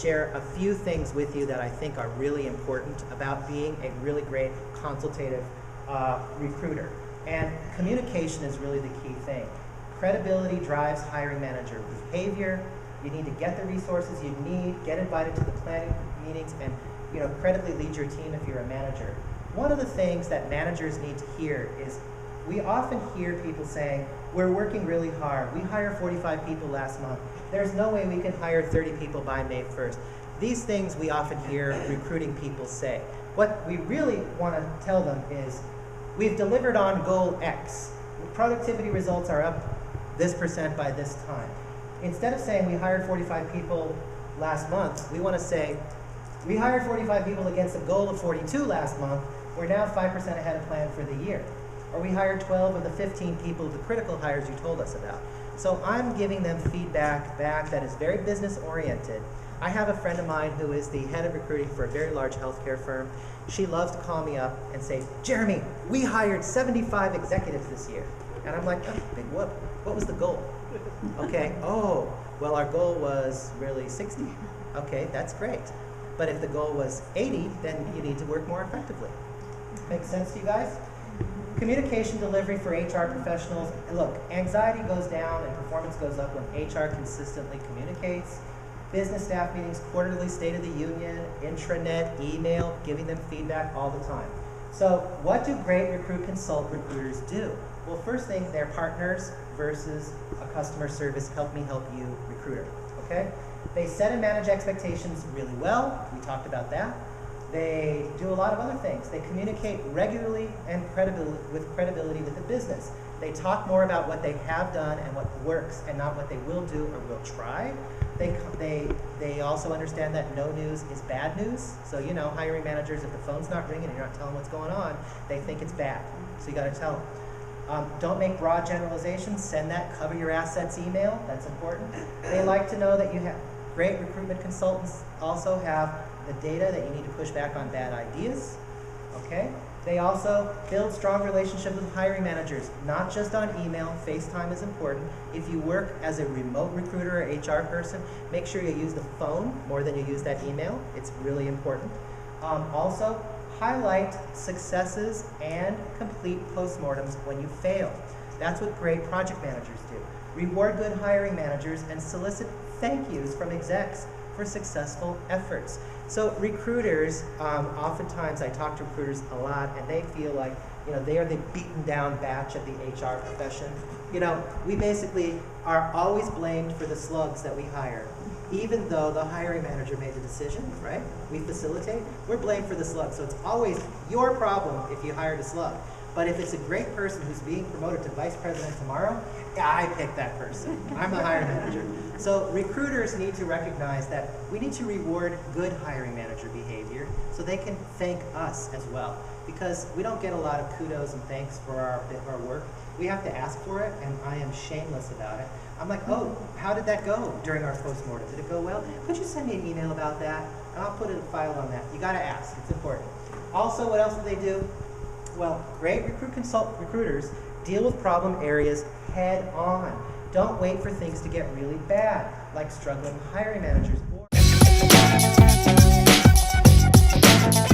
share a few things with you that I think are really important about being a really great consultative recruiter. And communication is really the key thing. Credibility drives hiring manager behavior. You need to get the resources you need, get invited to the planning meetings, and credibly lead your team if you're a manager. One of the things that managers need to hear is, we often hear people saying, we're working really hard. We hired 45 people last month. There's no way we can hire 30 people by May 1st. These things we often hear recruiting people say. What we really want to tell them is, we've delivered on goal X. Productivity results are up this % by this time. Instead of saying we hired 45 people last month, we want to say, we hired 45 people against a goal of 42 last month. We're now 5% ahead of plan for the year. Or we hired 12 of the 15 people, the critical hires you told us about. So I'm giving them feedback back that is very business oriented. I have a friend of mine who is the head of recruiting for a very large healthcare firm. She loves to call me up and say, Jeremy, we hired 75 executives this year. And I'm like, oh, big whoop. What was the goal? Okay, oh, well, our goal was really 60. Okay, that's great. But if the goal was 80, then you need to work more effectively. Make sense to you guys? Communication delivery for HR professionals. Look, anxiety goes down and performance goes up when HR consistently communicates. Business staff meetings, quarterly State of the Union, intranet, email, giving them feedback all the time. So what do great consult recruiters do? Well, first thing, they're partners versus a customer service, help me help you recruiter, okay? They set and manage expectations really well. We talked about that. They do a lot of other things. They communicate regularly and with credibility with the business. They talk more about what they have done and what works and not what they will do or will try. They also understand that no news is bad news. So, hiring managers, if the phone's not ringing and you're not telling what's going on, they think it's bad. So you got to tell them. Don't make broad generalizations. Send that cover your assets email. That's important. They like to know that you have great recruitment consultants also have the data that you need to push back on bad ideas. Okay? They also build strong relationships with hiring managers, not just on email. FaceTime is important. If you work as a remote recruiter or HR person, make sure you use the phone more than you use that email. It's really important. Also, highlight successes and complete postmortems when you fail. That's what great project managers do. Reward good hiring managers and solicit thank yous from execs for successful efforts. So recruiters, oftentimes I talk to recruiters a lot and they feel like, they are the beaten down batch of the HR profession. We basically are always blamed for the slugs that we hire. Even though the hiring manager made the decision, right? We facilitate, we're blamed for the slug. So it's always your problem if you hired a slug. But if it's a great person who's being promoted to vice president tomorrow, I picked that person. I'm the hiring manager. So recruiters need to recognize that we need to reward good hiring manager behavior so they can thank us as well. Because we don't get a lot of kudos and thanks for our work. We have to ask for it, and I am shameless about it. I'm like, oh, how did that go during our postmortem? Did it go well? Could you send me an email about that? And I'll put a file on that. You gotta ask, it's important. Also, what else do they do? Well, great recruiters deal with problem areas head on. Don't wait for things to get really bad, like struggling hiring managers.